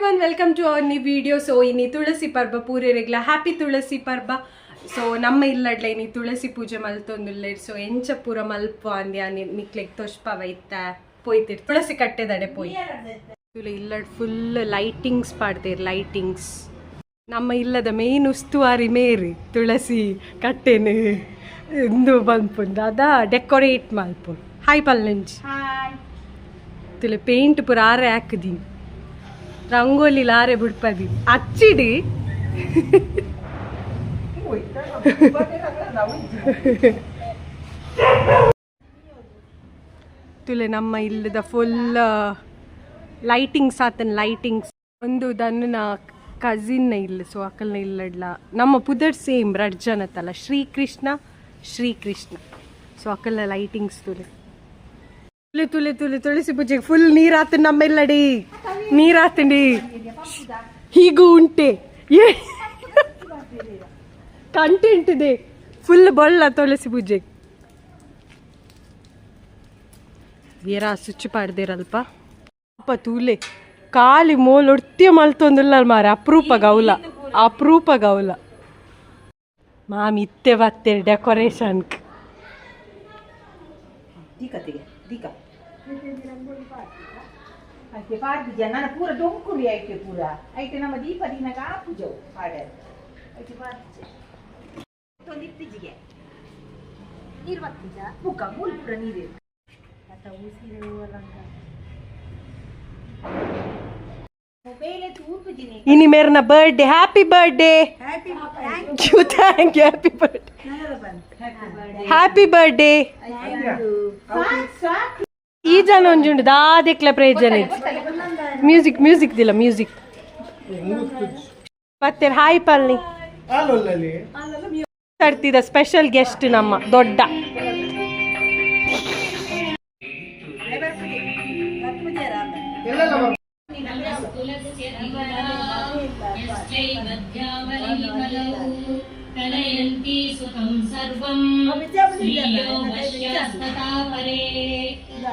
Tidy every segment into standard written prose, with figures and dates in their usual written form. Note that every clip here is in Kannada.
everyone, welcome to our new video. So ini tulasi parba pure regla happy tulasi parba. So namma illadla ini tulasi puja maltondullet. So encha pura malpu andya niklek toshpa vaita poitir tulasi kattedade poi tule illad full lightings paadder lightings namma illada main ustuvari mere tulasi kattene endu banpunda ada decorate malpu. Hi Pallanj. Hi. tule paint pura are hakdi rangoli ಲಾರೆ ಬಿಡ್ಪದಿ ಅಚ್ಚಿಡಿ ತುಲೆ ನಮ್ಮ ಇಲ್ಲದ ಫುಲ್ ಲೈಟಿಂಗ್ಸ್ ಆತನ ಲೈಟಿಂಗ್ಸ್ ಒಂದು ದನ್ನ ಕಸಿನ್ನ ಇಲ್ಲ ಸೊ ಅಕ್ಕಲ್ನ ಇಲ್ಲಡ್ಲ ನಮ್ಮ ಪುದರ್ ಸೇಮ್ ರಡ್ಜನತ್ತಲ್ಲ ಶ್ರೀಕೃಷ್ಣ ಸೊ ಅಕ್ಕಲ್ನ ಲೈಟಿಂಗ್ಸ್ ತುಲೆ ತುಲೆ ತುಲೆ ತುಲೆ ತುಳಸಿ ಪೂಜೆಗೆ ಫುಲ್ ನೀರಾತ ನಮ್ಮೆಲ್ಲಡಿ ನೀರಾತಂಡಿ ಹೀಗೂ ಉಂಟೆ ಕಂಟೆಂಟ್ ಇದೆ ಫುಲ್ ಬಳ್ಳ ತುಳಸಿ ಪೂಜೆಗೆ ಬೇರ ಸ್ವಿಚ್ ಪಾಡ್ದಿರಲ್ಪ ಅಪ್ಪ ತೂಲೆ ಕಾಲಿ ಮೋಲ್ ಒಡ್ತಿಯ ಮಲ್ತೊಂದಿಲ್ಲ ಮಾರ ಅಪರೂಪ ಗೌಲ ಮಾಮಿ ಇತ್ತೆ ಬತ್ತೆ decoration Anche parti di andare pure doncoli anche pure. Anche una dipa di una capugio fare. Anche parti. Tolippidige. Nirvattija. Buka mul pura nire. Ata usire ulanka. Mobile tupidine. Ini merna birthday, happy birthday. Happy Thank you, happy birthday. Happy birthday. ಈ ಜನ ಒಂಜುಂಡು ದಾದೆಕ್ಲ ಪ್ರಯೋಜನ ಮ್ಯೂಸಿಕ್ ದಿಲ್ಲ ಮ್ಯೂಸಿಕ್ ಮತ್ತೆ ಹಾಯ್ ಪಲ್ನಿ ತರ್ತಿದ ಸ್ಪೆಷಲ್ ಗೆಸ್ಟ್ ನಮ್ಮ ದೊಡ್ಡ कलयन्ति सुखं सर्वं श्रियो वश्यस्तथा परे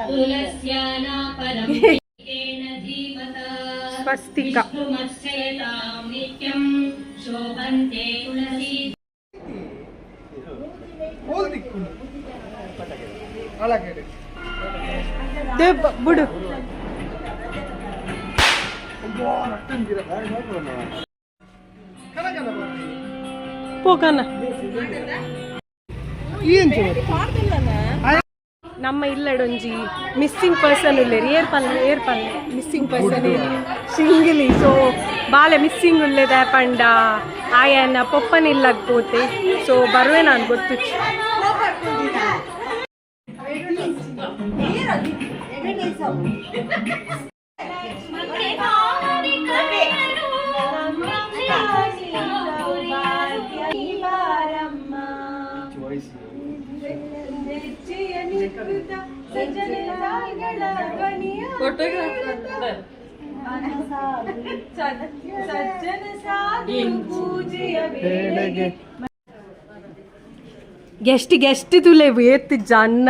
तुलस्याना परं केन जीवता स्वस्तिका विष्णुमर्चयतां नित्यं शोभन्ते तुलसी ಬಿಡು ಹೋಗಣ ನಮ್ಮ ಇಲ್ಲಡೊಂಜಿ ಮಿಸ್ಸಿಂಗ್ ಪರ್ಸನ್ ಉಲ್ಲೇರಿ ಏರ್ ಪಲ್ಲೆ ಮಿಸ್ಸಿಂಗ್ ಪರ್ಸನ್ ಸಿಂಗಿಲಿ ಸೊ ಬಾಲೆ ಮಿಸ್ಸಿಂಗ್ ಉಲ್ಲೇದ ಪಂಡ ಆಯನ ಪೊಪ್ಪನ ಇಲ್ಲಗ್ಬೋತೆ ಸೊ ಬರುವೆ ನಾನು ಗೊತ್ತು ಗೆಸ್ಟ್ ತುಲೆ ವೇತ್ ಜನ್ನ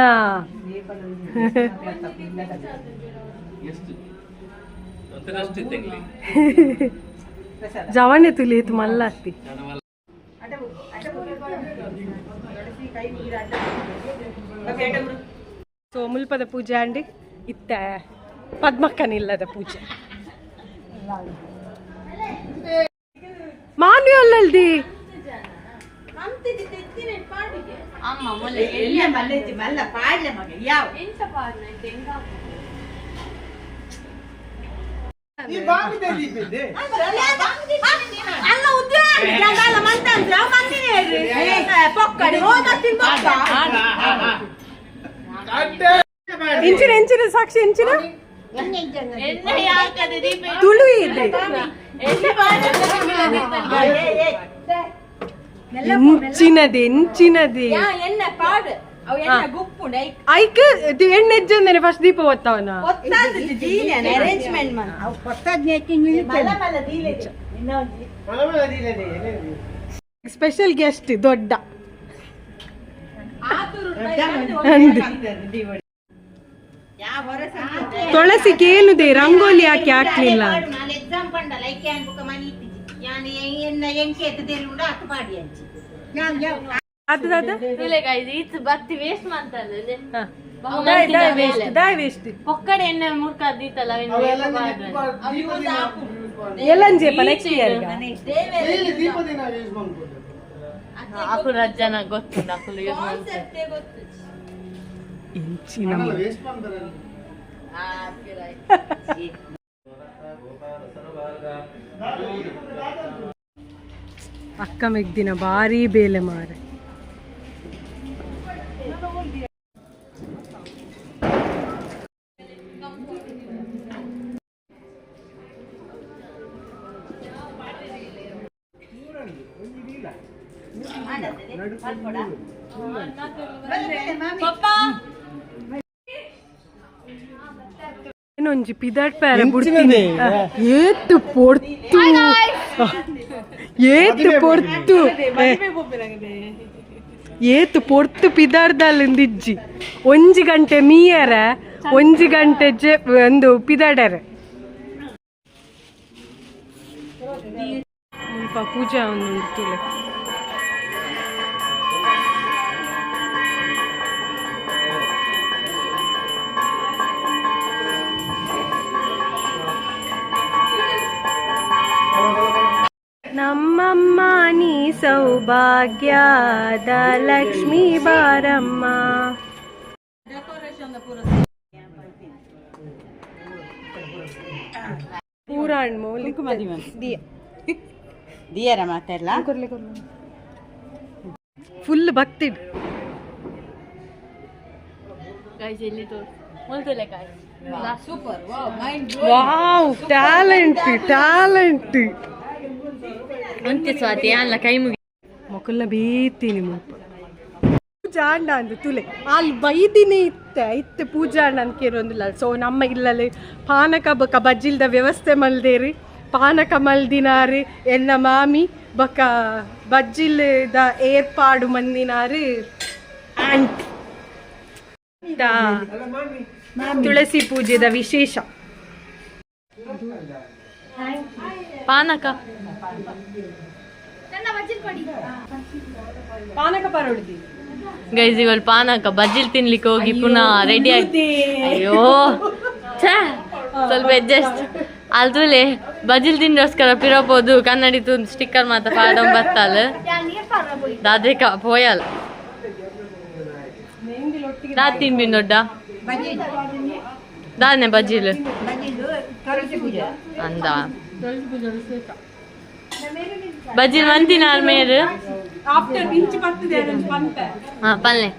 ಜವನೆ ತುಲೇತ್ ಮಲ್ಲತ್ತಿ ಸೊ ಮುಲ್ಪದ ಪೂಜೆ ಅಂಡಿ ಇತ್ತ ಪದ್ಮಕ್ಕನಿಲ್ಲದ ಪೂಜೆ ಮಾನ್ವಿ ಅಲ್ಲಲ್ದಿ ಎಂಚಿನ ಸಾಕ್ಷಿ ಎಂಚಿನ ತುಳು ಇದೆ ಎಂಚಿನದೆ ಐಕ್ ಎಣ್ಣೆ ಎಜ್ಜಂದೇನೆ ಫಸ್ಟ್ ದೀಪ ಒತ್ತವನ ಸ್ಪೆಷಲ್ ಗೆಸ್ಟ್ ದೊಡ್ಡ ತುಳಸಿಗೆ ಏನುದೆ ರಂಗೋಲಿ ಯಾಕೆ ಹಾಕ್ಲಿಲ್ಲ? ಕ್ಯಾನ್ ಬುಕ್ಕ ಮನಿ ಇತ್ತಿಜಿ ಯಾನೆ ಎನ್ನ ಎಂಕೆ ಎತ್ತದೇರಿ ಉಂಡ ಅತ್ತು ಪಾಡಿ ಅಂಚಿ ಅದು ತುಲೆ ಗಾಯ್ಸ್ ಈತ್ ಬತ್ತಿ ವೇಸ್ಟ್ ಮಾಡ್ತಾರೆ ದಾಯ್ ವೇಸ್ಟ್ ಪೊಕ್ಕಡೆ ಎಣ್ಣೆ ಮುರ್ಕ ದೀತಲ್ಲ ಎಲ್ಲಂಜೇಪ ನೆಕ್ಸ್ಟ್ ಇಯರ್ ಅಕು ರಜ್ಜನ ಗೊತ್ತಿಲ್ಲ ಅಕುಲು ಯೂಸ್ ಮಾಡ್ತಾರೆ ಅಕ್ಕ ಮೆಗ್ದಿನ ಭಾರಿ ಬೇಲೆ ಮಾರೆ ಒಂಜಿ ಪಿದಾಟ್ ಪ್ಯಾರ ಬುಡ್ತೀನಿ ಏತು ಪೊರ್ತು ಏತು ಪೊರ್ತು ಪಿದಾಡ್ದಲ್ಲಿಂದಿಜ್ಜಿ 1 ಗಂಟೆ ಮೀಯರ 1 ಗಂಟೆ ಒಂದು ಪಿದಾಡರ ಪೂಜಾ ಒಂದು ತುಲೆ ನಮ್ಮಮ್ಮ ನೀ ಸೌಭಾಗ್ಯದ ಲಕ್ಷ್ಮೀ ಬಾರಮ್ಮ ಪೂರಾಣ್ ದಿಯರ ಮಾತೆಲ್ಲ ಫುಲ್ ಭಕ್ತಿ ಗಾಯ್ಸ್ ಇಲ್ಲಿ ತೋರ್ಸು ಮುಲ್ತುಲೆ guys super wow mind wow talent ಅಂತ್ಯ ಸ್ವಾತಿ ಅಲ್ಲ ಕೈ ಮುಗಿ ಮೊಕಲ್ನ ಬೀತೀನಿ ಮುಲ್ಪ ಪೂಜಾ ಅಣ್ಣ ಅಂದು ತುಲೆ ಅಲ್ಲಿ ಬೈದಿನೇ ಇತ್ತೆ ಪೂಜಾ ಅಣ್ಣ ಅಂತ ಕೇರೊಂದಿಲ್ಲ ಸೊ ನಮ್ಮ ಇಲ್ಲಲ್ಲಿ ಪಾನಕ ಬೊಕ್ಕ ಬಜ್ಜಿಲ್ದ ವ್ಯವಸ್ಥೆ ಮಲ್ದೇರಿ ಪಾನಕ ಮಲ್ದಿನಾರು ಎನ್ನ ಮಾಮಿ ಬೊಕ್ಕ ಬಜ್ಜಿಲ್ದ ಏರ್ಪಾಡು ಮಂದಿನಾರು ಆಂಟಿ ತುಳಸಿ ಪೂಜೆದ ವಿಶೇಷ ಪಾನಕ ಪಾನಕ ಪರೋಡಿದಿ ಗೈಸ್ ಇವಾಗ ಪಾನಕ ಬಜ್ಜಿಲ್ ತಿನ್ಲಿಕ್ಕೆ ಹೋಗಿ ಪುನಃ ರೆಡಿ ಆಗಿ ಅಯ್ಯೋ ಛೇ ಸ್ವಲ್ಪ ಅಡ್ಜಸ್ಟ್ ಅಲ್ತುಲೆ ಬಜ್ಜಿಲ್ ತಿನ್ನೋಸ್ಕರ ಪಿರಪೋದು ಕನ್ನಡಿತು ಸ್ಟಿಕ್ಕರ್ ಮಾತ ಪಾಡಂ ಬತ್ತಲ್ಲ ದಾದೆ ಪೋಯಲ್ ದಾದ್ ತಿನ್ಬಿ ದೊಡ್ಡ ದಾನೆ ಬಜ್ಜಿಲ್ ಅಂದ ಬಜ್ಜಿಲ್ ಮಂತಿನಾರ್ ಮೇರು ಹಾ ಪಲ್ಲೆ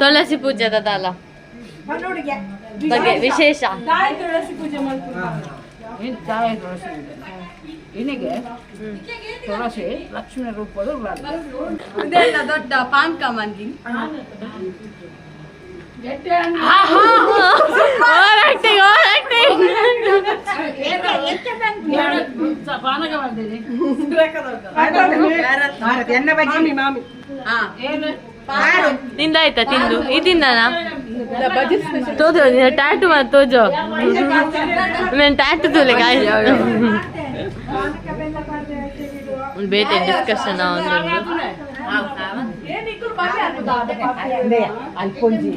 ತುಳಸಿ ಪೂಜೆ ಅದಲ್ಲ ಬಗ್ಗೆ ವಿಶೇಷ ತುಳಸಿ ಲಕ್ಷ್ಮೀ ರೂಪದ ಇದೆಲ್ಲ ದೊಡ್ಡ ಪಾನಕ ಮಂದಿ ನಿಂದಾಯ್ತಾ ತಿಂದು ಇದಿಂದನಾ ತೋಜೋ ಟ್ಯಾಟು ಮಾಡಿ ತೋಜೋ ನಾನು ಟ್ಯಾಟು ತೋಲೆ ಗಾಯ ಒಂದು ಬೇಟೆ ಡಿಸ್ಕಷನ್ ಒಂದೊಂದು ಅಲ್ಪೊಂಜಿ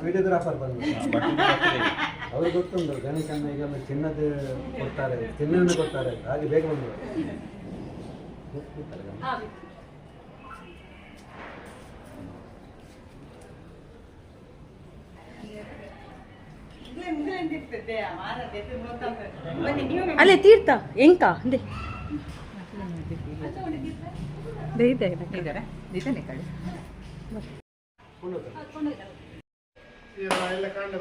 ವಿಡಿಯೋಗ್ರಾಫರ್ ಬಂದು ಅವ್ರಿಗೆ ಗೊತ್ತುಂಟು ಗಣೇಶನ ಈಗೆಲ್ಲ ಚಿನ್ನದ ಕೊಡ್ತಾರೆ ಚಿನ್ನವನ್ನು ಕೊಡ್ತಾರೆ ಹಾಗೆ ಬೇಗ ಬಂದರು ಅಲ್ಲೇ ತೀರ್ಥ ಎಂಕ ಅಂದೆ ಎಲ್ಲ ಕಾಂಡ